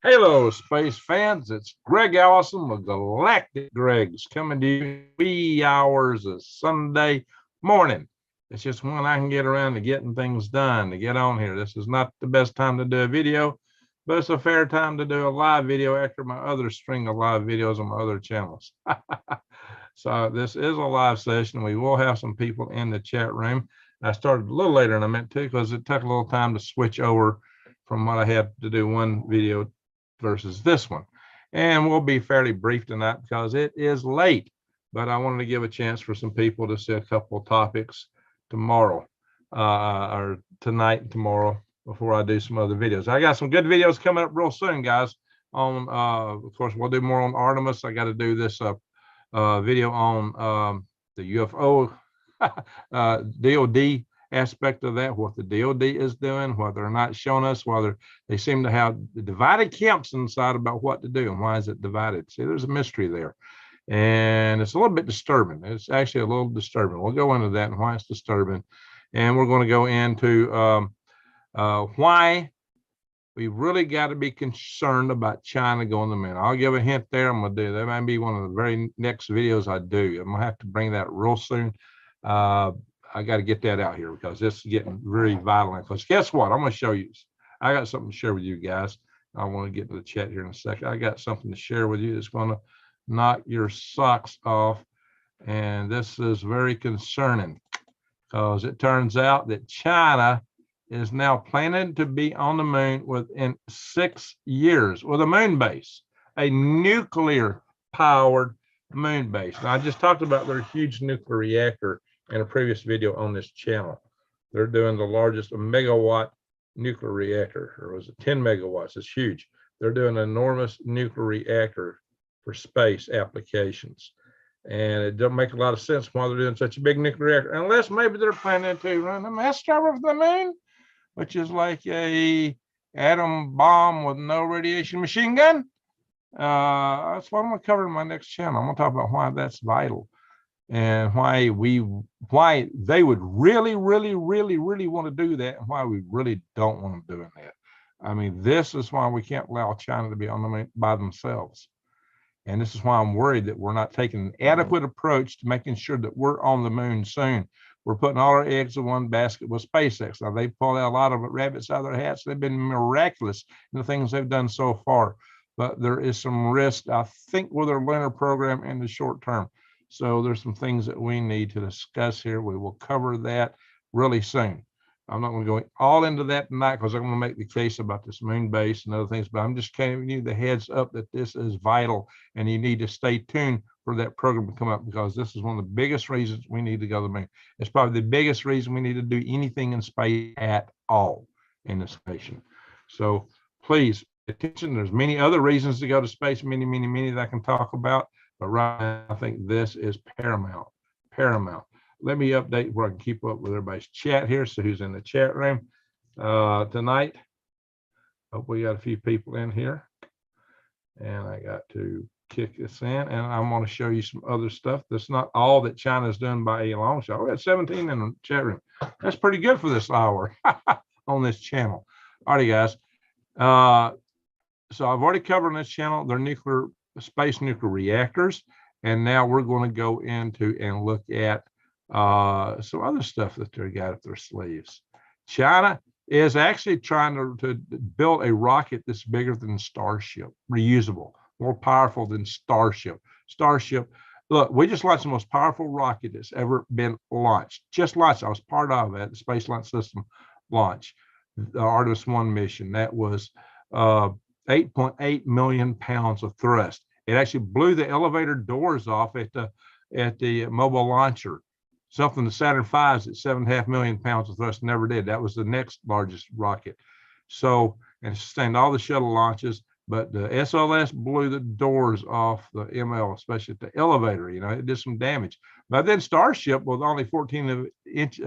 Hello, space fans. It's Greg Allison with Galactic Greg's coming to you wee hours of Sunday morning. It's just when I can get around to getting things done to get on here. This is not the best time to do a video, but it's a fair time to do a live video after my other string of live videos on my other channels. So this is a live session. We will have some people in the chat room. I started a little later than I meant to because it took a little time to switch over from what I had to do one video versus this one. And we'll be fairly brief tonight because it is late, but I wanted to give a chance for some people to see a couple of topics tomorrow or tonight and tomorrow before I do some other videos. I got some good videos coming up real soon, guys. On of course, we'll do more on Artemis. I got to do this video on the UFO DOD aspect of that, what the DOD is doing, what they're not showing us, whether they seem to have the divided camps inside about what to do and why is it divided. See, there's a mystery there. And it's a little bit disturbing. It's actually a little disturbing. We'll go into that and why it's disturbing. And we're going to go into why we really got to be concerned about China going to the moon. I'll give a hint there. I'm going to do that. Might be one of the very next videos I do. I'm going to have to bring that real soon. I got to get that out here because this is getting very violent. Because guess what? I'm going to show you. I got something to share with you guys. I want to get to the chat here in a second. I got something to share with you that's going to knock your socks off. And this is very concerning because it turns out that China is now planning to be on the moon within 6 years with a moon base, a nuclear powered moon base. Now, I just talked about their huge nuclear reactor in a previous video on this channel. They're doing the largest megawatt nuclear reactor, or was it 10 megawatts? It's huge. They're doing an enormous nuclear reactor for space applications. And it doesn't make a lot of sense why they're doing such a big nuclear reactor, unless maybe they're planning to run a mass drive for the moon, which is like a atom bomb with no radiation machine gun. That's what I'm going to cover in my next channel. I'm going to talk about why that's vital and why they would really want to do that and why we really don't want them doing that. I mean, this is why we can't allow China to be on the moon by themselves. And this is why I'm worried that we're not taking an adequate approach to making sure that we're on the moon soon. We're putting all our eggs in one basket with SpaceX. Now, they've pulled out a lot of rabbits out of their hats. They've been miraculous in the things they've done so far. But there is some risk, I think, with their lunar program in the short term. So there's some things that we need to discuss here. We will cover that really soon. I'm not going to go all into that tonight because I'm going to make the case about this moon base and other things, but I'm just giving you the heads up that this is vital and you need to stay tuned for that program to come up because this is one of the biggest reasons we need to go to the moon. It's probably the biggest reason we need to do anything in space at all in the station. So please pay attention. There's many other reasons to go to space, many that I can talk about, but right now I think this is paramount. Let me update where I can keep up with everybody's chat here. So who's in the chat room tonight? Hope we got a few people in here. And I got to kick this in. And I'm going to show you some other stuff. That's not all that China's done by a long shot. We got 17 in the chat room. That's pretty good for this hour on this channel. All right, guys. So I've already covered on this channel their space nuclear reactors. And now we're going to go into and look at some other stuff that they got up their sleeves. China is actually trying to build a rocket that's bigger than Starship, reusable, more powerful than Starship. Look, we just launched the most powerful rocket that's ever been launched. Just launched. I was part of it, the Space Launch System launch, the Artemis I mission. That was 8.8 million pounds of thrust. It actually blew the elevator doors off at the mobile launcher. Something the Saturn V's at 7.5 million pounds of thrust never did. That was the next largest rocket. So, and sustained all the shuttle launches, but the SLS blew the doors off the ML, especially at the elevator. You know, it did some damage. But then Starship, with only 14 of its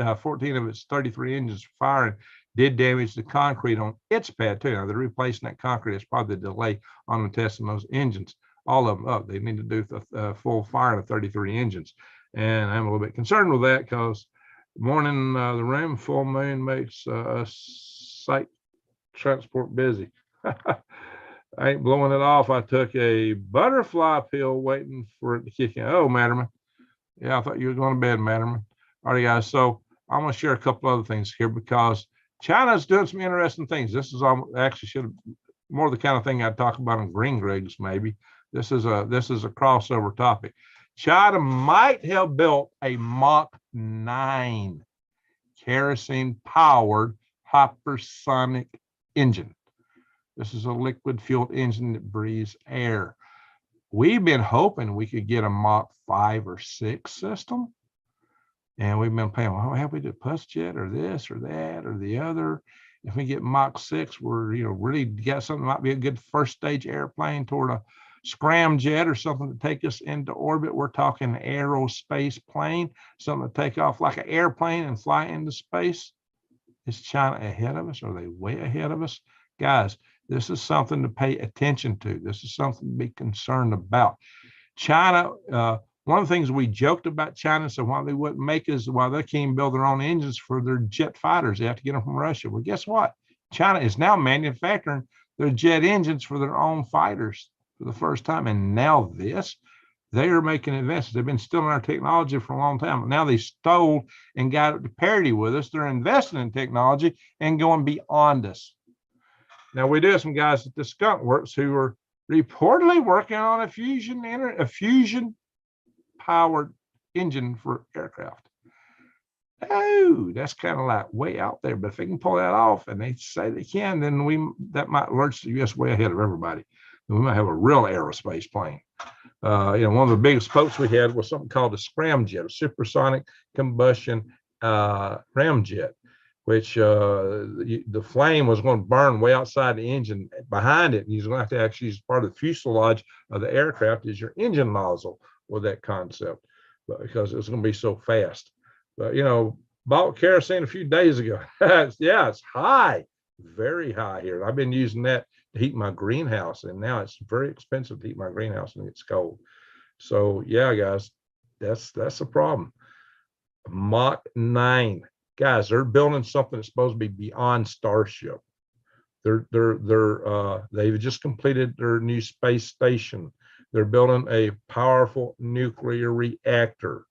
33 engines firing, did damage the concrete on its pad too. Now they're replacing that concrete. It's probably the delay on them testing those engines. All of them up. They need to do the full fire of 33 engines. And I'm a little bit concerned with that because morning the room full moon makes us site transport busy. I ain't blowing it off. I took a butterfly pill waiting for it to kick in. Oh, Matterman. Yeah, I thought you were going to bed, Matterman. All right, guys. So I'm going to share a couple other things here because China's doing some interesting things. This is actually should have more the kind of thing I'd talk about on Green Grigs, maybe. This is a crossover topic. China might have built a Mach 9 kerosene powered hypersonic engine. This is a liquid fueled engine that breathes air. We've been hoping we could get a Mach 5 or 6 system. And we've been playing, well, have we do Puss Jet or this or that or the other? If we get Mach 6, we're really got something that might be a good first stage airplane toward a scramjet or something to take us into orbit. We're talking aerospace plane, something to take off like an airplane and fly into space. Is China ahead of us? Are they way ahead of us? Guys, this is something to pay attention to. This is something to be concerned about. China, one of the things we joked about China, so why they wouldn't make us, why they can't build their own engines for their jet fighters. They have to get them from Russia. Well, guess what? China is now manufacturing their jet engines for their own fighters for the first time. And now they are making advances. They've been stealing our technology for a long time. Now they stole and got it to parity with us. They're investing in technology and going beyond us. Now, we do have some guys at the Skunk Works who are reportedly working on a fusion-powered engine for aircraft. Oh, that's kind of like way out there. But if they can pull that off, and they say they can, then that might launch the U.S. way ahead of everybody. And we might have a real aerospace plane. One of the biggest boats we had was something called a scramjet, a supersonic combustion ramjet, which the flame was going to burn way outside the engine behind it. And you're going to have to actually use part of the fuselage of the aircraft as your engine nozzle with that concept, but because it's going to be so fast. But, bought kerosene a few days ago. It's high, very high here. I've been using that to heat my greenhouse, and now it's very expensive to heat my greenhouse when it's cold. So, yeah, guys, that's a problem. Mach 9. Guys, they're building something that's supposed to be beyond Starship. They've just completed their new space station. They're building a powerful nuclear reactor.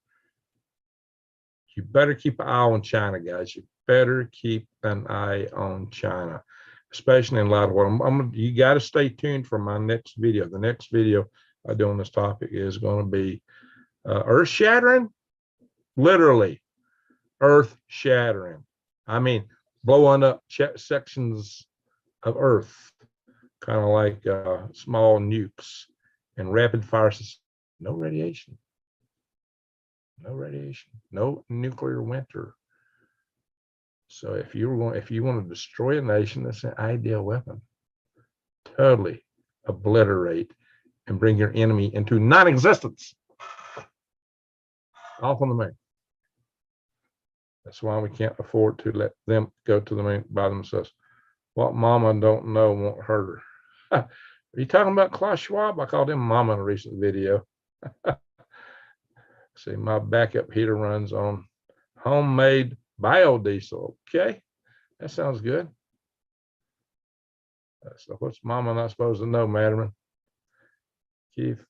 You better keep an eye on China, guys. You better keep an eye on China, especially in light of what you got to stay tuned for my next video. The next video I do on this topic is going to be earth shattering, literally. Earth shattering. I mean, blowing up sections of Earth, kind of like small nukes and rapid fire systems. No radiation. No radiation. No nuclear winter. So if you want to destroy a nation, that's an ideal weapon. Totally obliterate and bring your enemy into non-existence. Off on the moon. That's why we can't afford to let them go to the moon by themselves. What mama don't know won't hurt her. Are you talking about Klaus Schwab? I called him mama in a recent video. See, my backup heater runs on homemade biodiesel. Okay, that sounds good. So what's mama not supposed to know, Matterman? Keith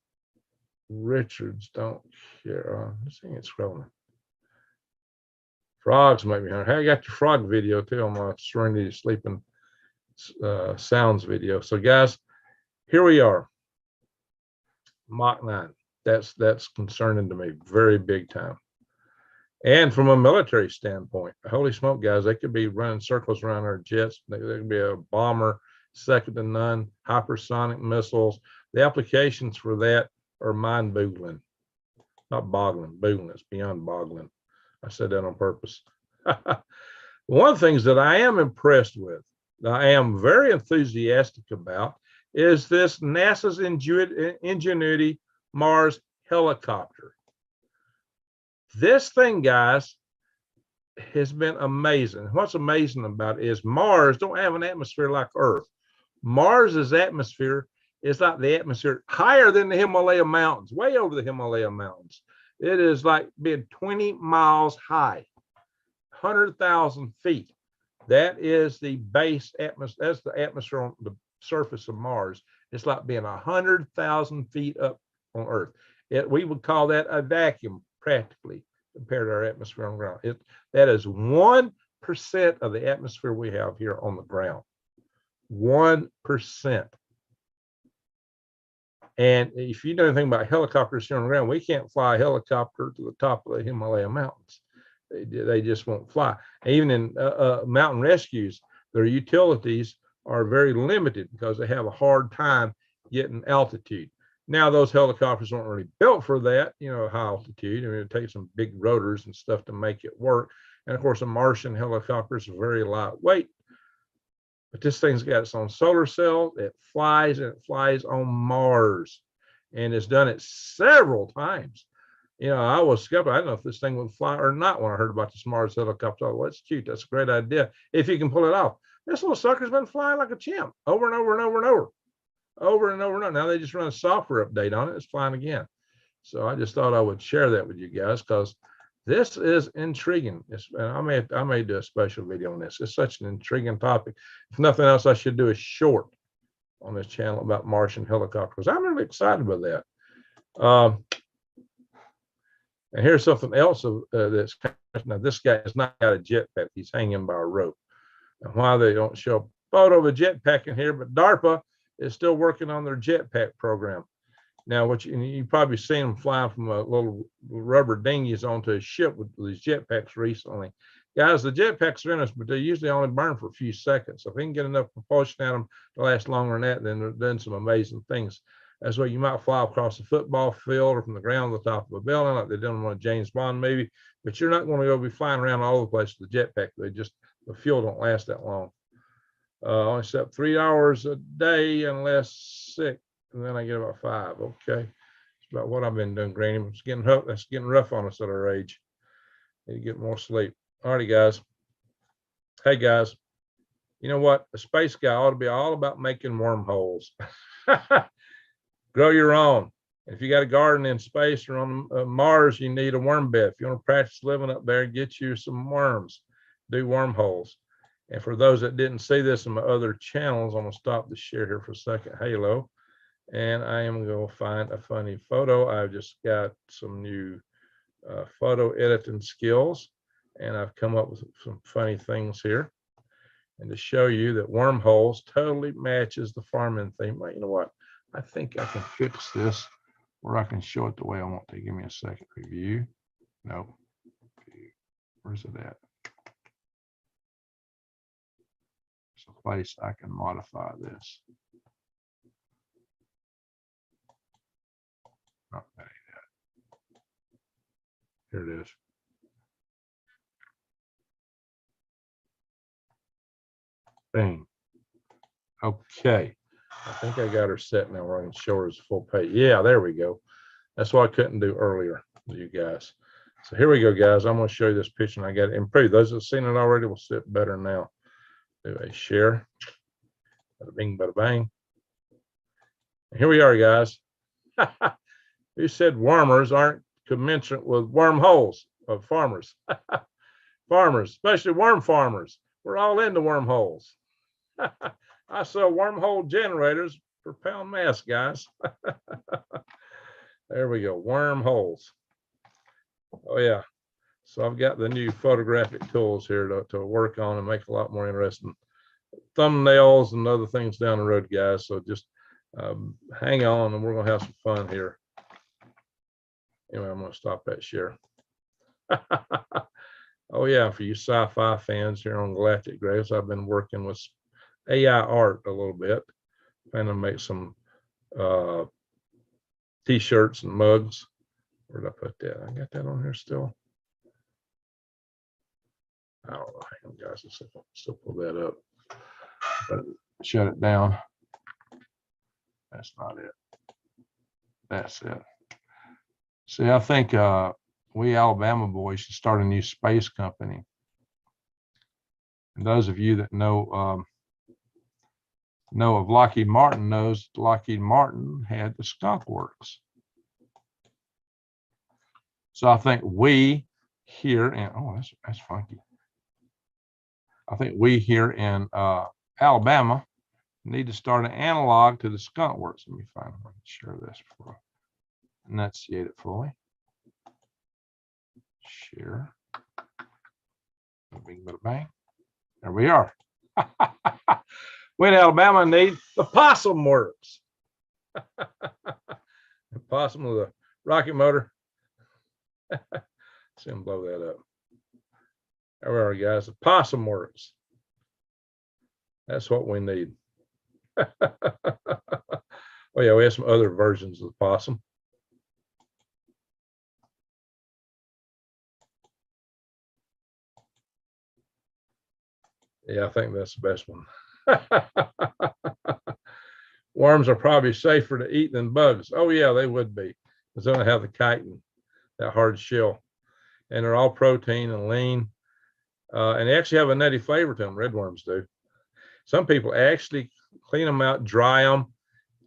Richards don't care. Let's see, it's scrolling. Frogs make me hungry. Hey, I got your frog video too on my Serenity sleeping sounds video. So guys, here we are. Mach 9. That's concerning to me, very big time. And from a military standpoint, holy smoke, guys, they could be running circles around our jets. They could be a bomber, second to none, hypersonic missiles. The applications for that are mind-boggling. Not boggling, boggling. It's beyond boggling. I said that on purpose. One of the things that I am impressed with, that I am very enthusiastic about, is this NASA's Ingenuity Mars helicopter. This thing, guys, has been amazing. What's amazing about it is Mars don't have an atmosphere like Earth. Mars's atmosphere is like the atmosphere higher than the Himalaya Mountains, way over the Himalaya Mountains. It is like being 20 miles high, 100,000 feet. That is the base atmosphere. That's the atmosphere on the surface of Mars. It's like being 100,000 feet up on Earth. We would call that a vacuum practically compared to our atmosphere on the ground. That is 1% of the atmosphere we have here on the ground. 1%. And if you know anything about helicopters here on the ground, we can't fly a helicopter to the top of the Himalaya mountains. They just won't fly. Even in mountain rescues, their utilities are very limited because they have a hard time getting altitude. Now, those helicopters aren't really built for that, high altitude. I mean, it takes some big rotors and stuff to make it work. And of course, a Martian helicopter is very lightweight. But this thing's got its own solar cell. It flies, and it flies on Mars. And it's done it several times. I was skeptical. I don't know if this thing would fly or not when I heard about this Mars helicopter. Oh, that's cute. That's a great idea. If you can pull it off. This little sucker's been flying like a chimp over and over and over and over. Over and over and over. Now they just run a software update on it. It's flying again. So I just thought I would share that with you guys because this is intriguing. I may do a special video on this. It's such an intriguing topic. If nothing else, I should do a short on this channel about Martian helicopters. I'm really excited about that. And here's something else that's now this guy has not got a jetpack. He's hanging by a rope. And why they don't show a photo of a jetpack in here, but DARPA is still working on their jetpack program. Now, what you probably seen them flying from a little rubber dinghies onto a ship with these jetpacks recently. Guys, the jetpacks are in us, but they usually only burn for a few seconds. So if we can get enough propulsion at them to last longer than that, then they're doing some amazing things. That's why you might fly across a football field or from the ground to the top of a building like they did on a James Bond movie, but you're not going to go be flying around all over the place with the jetpack. The fuel don't last that long. Only slept 3 hours a day unless sick, and then I get about 5. Okay, it's about what I've been doing, Granny. It's getting rough. That's getting rough on us at our age. Need to get more sleep. Alrighty, guys. Hey, guys. You know what? A space guy ought to be all about making wormholes. Grow your own. If you got a garden in space or on Mars, you need a worm bed. If you want to practice living up there, get you some worms. Do wormholes. And for those that didn't see this in my other channels, I'm going to stop the share here for a second. Halo. And I am going to find a funny photo. I've just got some new photo editing skills, and I've come up with some funny things here. And to show you that wormholes totally matches the farming theme. Well, you know what? I think I can fix this where I can show it the way I want to. Give me a second. Review. No. Where's it at? There's a place I can modify this. Not that. Here it is. Bang. Okay. I think I got her set now where I can show her as full page. Yeah, there we go. That's what I couldn't do earlier with you guys. So here we go, guys. I'm going to show you this picture, and I got it improved. Those that have seen it already will see it better now. Do a share. Bada bing, bada bang. And here we are, guys. Who said wormers aren't commensurate with wormholes of farmers? Farmers, especially worm farmers. We're all into wormholes. I sell wormhole generators per pound mass, guys. There we go, wormholes. Oh yeah. So I've got the new photographic tools here to work on and make a lot more interesting thumbnails and other things down the road, guys. So just hang on, and we're gonna have some fun here. Anyway, I'm gonna stop that share. Oh yeah, for you sci-fi fans here on Galactic Graves, I've been working with AI art a little bit, trying to make some t-shirts and mugs. Where did I put that? I got that on here still. I don't know. Hang on, guys. Let's still pull that up. But shut it down. That's not it. That's it. See, I think we Alabama boys should start a new space company. And those of you that know of Lockheed Martin knows Lockheed Martin had the Skunk Works. So I think we here in, oh, that's funky. I think we here in Alabama Need to start an analog to the skunk works. Let me find one. Share this before I enunciate it fully. Share. Bing, bada, bang. There we are. When Alabama need the possum works. The possum with a rocket motor. See him blow that up. There we are, guys. The possum works. That's what we need. Oh yeah, we have some other versions of the possum. Yeah, I think that's the best one. Worms are probably safer to eat than bugs. Oh yeah, they would be, because they don't have the chitin, that hard shell, and they're all protein and lean, and they actually have a nutty flavor to them. Red worms do. Some people actually clean them out, dry them,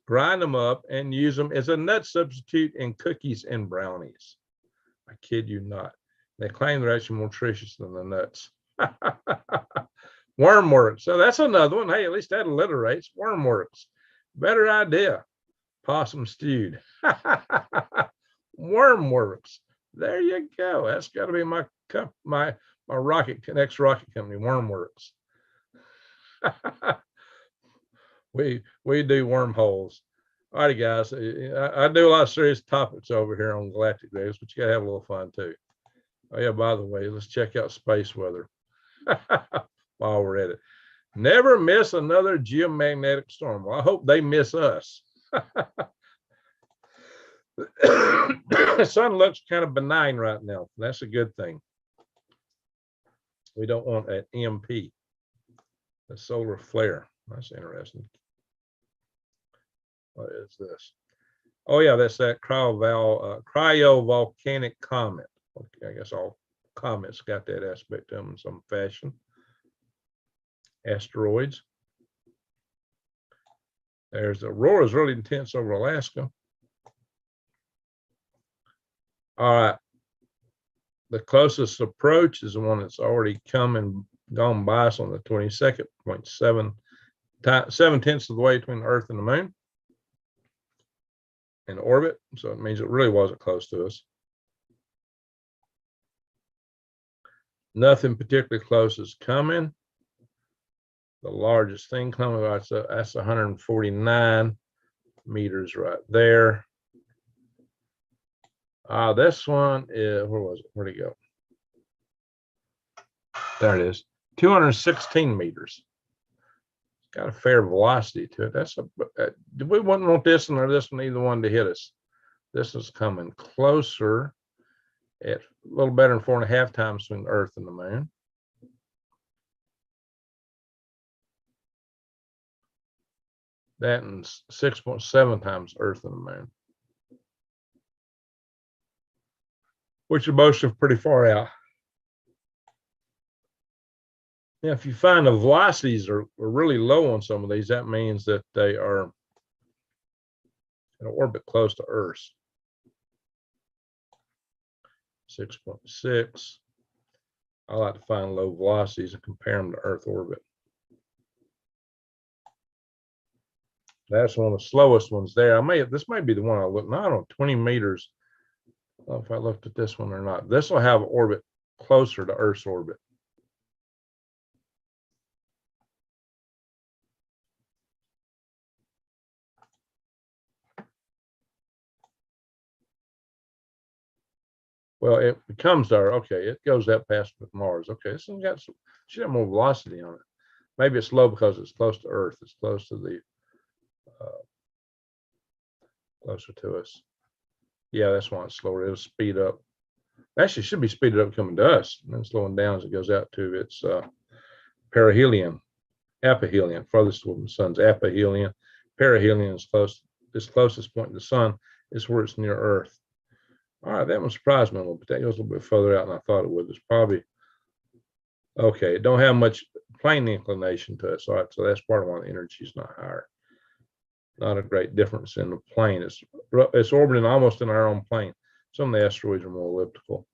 grind them up, and use them as a nut substitute in cookies and brownies. I kid you not. They claim they're actually more nutritious than the nuts. Wormworks. So that's another one. Hey, at least that alliterates. Wormworks. Better idea. Possum stewed. Wormworks. There you go. That's got to be my next rocket company. Wormworks. we do wormholes. All right, guys. I do a lot of serious topics over here on Galactic Days, but you gotta have a little fun too. Oh yeah, by the way, let's check out space weather while we're at it. Never miss another geomagnetic storm. Well, I hope they miss us. The sun looks kind of benign right now. That's a good thing. We don't want an EMP, a solar flare. That's interesting. What is this? Oh yeah, that's that cryovolcanic comet. Okay, I guess all comets got that aspect to them in some fashion. Asteroids. There's the aurora is really intense over Alaska. All right. The closest approach is the one that's already come and gone by us on the 22nd, 7/10 of the way between the Earth and the Moon in orbit. So it means it really wasn't close to us. Nothing particularly close is coming. The largest thing coming, that's 149 meters right there. This one is, where was it? Where'd it go? There it is, 216 meters. It's got a fair velocity to it. That's we wouldn't want this one or this one, either one to hit us. This is coming closer at a little better than 4.5 times between the Earth and the Moon. That and 6.7 times Earth and the Moon, which are both pretty far out. Now, if you find the velocities are really low on some of these, that means that they are in orbit close to Earth. 6.6. I like to find low velocities and compare them to Earth orbit. That's one of the slowest ones there. This might be the one I look. No, I don't know, 20 meters. I don't know if I looked at this one or not. This will have an orbit closer to Earth's orbit. Well, it becomes our, okay, it goes that past with Mars. Okay, this one should have more velocity on it. Maybe it's low because it's close to Earth. It's close to the closer to us. Yeah, that's why it's slower. It'll speed up. Actually, it should be speeded up coming to us, and then slowing down as it goes out to its perihelion, aphelion, farthest from the sun's aphelion. Perihelion is close. This closest point to the sun is where it's near Earth. All right, that one surprised me a little bit. That goes a little bit further out than I thought it would. It's probably okay. It don't have much plane inclination to it, so that's part of why the energy is not higher. Not a great difference in the plane. It's orbiting almost in our own plane. Some of the asteroids are more elliptical.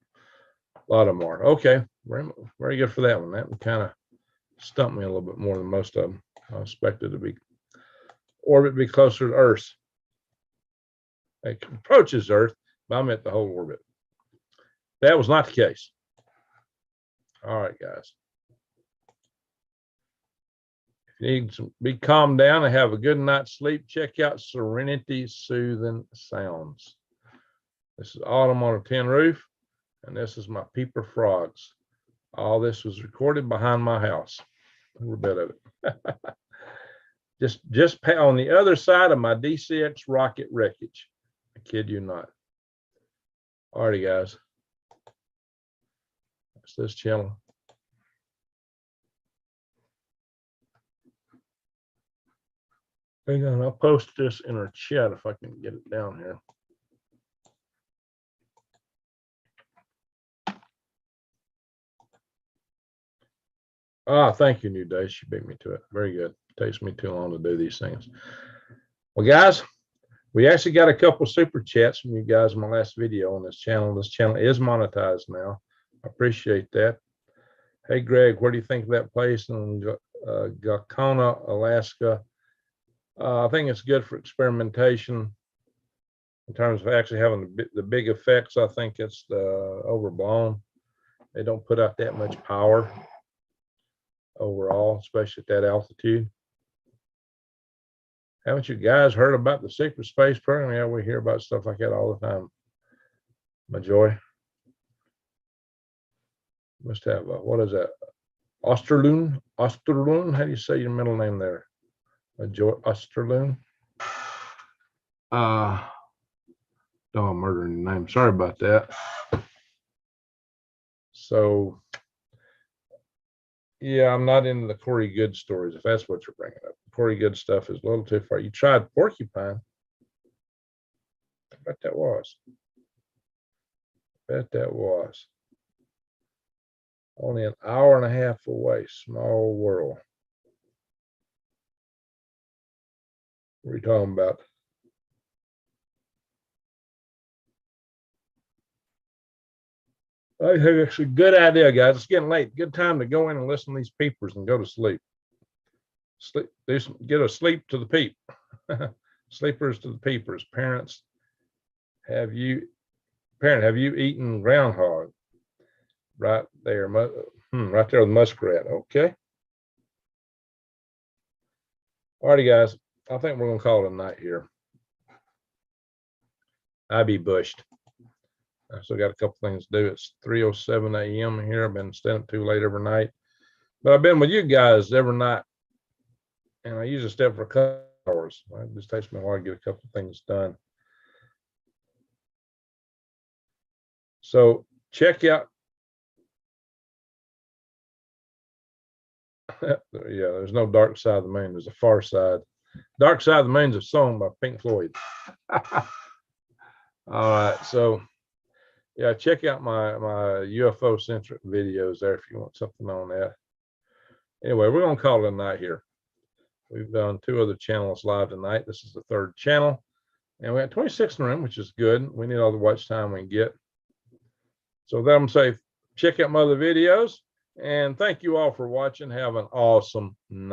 A lot of them are. Okay, very good for that one. That one kind of stumped me a little bit more than most of them. I expected to be orbit be closer to Earth. It approaches Earth, but I meant the whole orbit. That was not the case. All right, guys. If you need to be calmed down and have a good night's sleep, check out Serenity Soothing Sounds. This is Autumn on a Tin Roof, and this is my peeper frogs. All this was recorded behind my house. A little bit of it. just on the other side of my DCX rocket wreckage. I kid you not. Alrighty, guys. That's this channel. Hang on, I'll post this in our chat if I can get it down here. Ah, thank you, New Day. She beat me to it. Very good. It takes me too long to do these things. Well, guys, we actually got a couple super chats from you guys in my last video on this channel. This channel is monetized now. I appreciate that. Hey, Greg, where do you think of that place in Gakona, Alaska? I think it's good for experimentation in terms of actually having the big effects. I think it's overblown. They don't put out that much power overall, especially at that altitude. Haven't you guys heard about the secret space program? Yeah, we hear about stuff like that all the time. My joy. Must have what is that? Osterloon? Osterloon? How do you say your middle name there? My joy, Osterloon? Don't murder any name. Sorry about that. So yeah, I'm not into the Corey Good stories, if that's what you're bringing up. Corey Good stuff is a little too far. You tried porcupine. I bet that was. Only an hour and a half away. Small world. What are you talking about? I think it's a good idea, guys. It's getting late. Good time to go in and listen to these peepers and go to sleep. Get a sleep to the peep. Sleepers to the peepers. Parents, have you eaten groundhog? Right there, right there with muskrat. Okay. Alrighty, guys. I think we're gonna call it a night here. I be bushed. I still got a couple things to do. It's 3:07 a.m. here. I've been staying up too late every night, but I've been with you guys every night, and I usually stay up for a couple hours. It just takes me a while to get a couple of things done. So check out. Yeah, there's no dark side of the moon. There's a far side. Dark Side of the Moon's a song by Pink Floyd. All right, so yeah, check out my UFO centric videos there if you want something on that. Anyway, we're gonna call it a night here. We've done 2 other channels live tonight. This is the 3rd channel, and we got 26 in the room, which is good. We need all the watch time we can get. So then I'm saying, check out my other videos, and thank you all for watching. Have an awesome night.